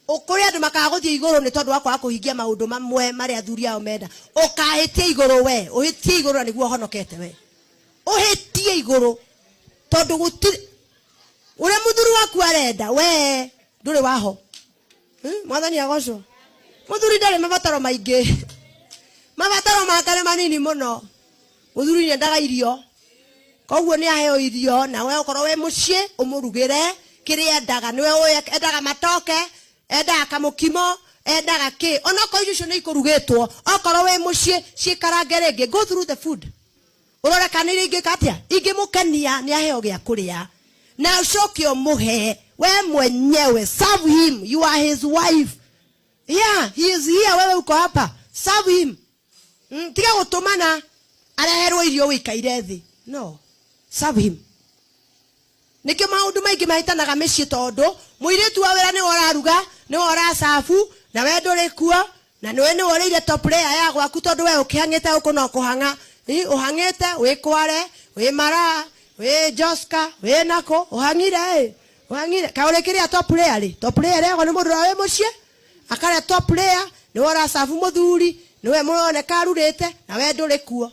Ukuria andu makaguthie iguru ni tondu wakwa kuhingia maundu mamwe mari athuri ao menda. Ukahitie iguru we, uhitie iguru niguo honokete we. Uhitie iguru tondu gutire ure muthuri waku arenda we nduri waho. Mwathani agocwo. Muthuri ndari mabataro maingi. Mabataro makare manini muno. Muthuri nyendaga irio. Koguo ni aheo irio na we ukorwo we mucie umurugire kiria endaga niwe endaga matoke. Enda kamukimo endaga ki onoko icio ni ikurugitwo okorwo we mucie ciikarange ringi go through the food urore kanire ingi katia ingi mukenia ni aheo gia kuria na ucokio muhe we mwenyewe serve him. You are his wife. Yeah, he is here. Wewe uko hapa, serve him. Tiga gutumana areherwo irio wikaire thi. No, serve him. Niki maundu maingi mahitanaga micii tondu muiritu wa wira ni oraruga ni orasafu na we nduri kuo na niwe ni worire top layer ya gwaku tondu we ukihangite uko no kuhanga ni uhangite we kware we mara we joska we nako uhangire kaurekiria top layer ri top layer yego ni mundu we mucie akare top layer ni orasafu muthuri niwe muone karurite na we nduri kuo.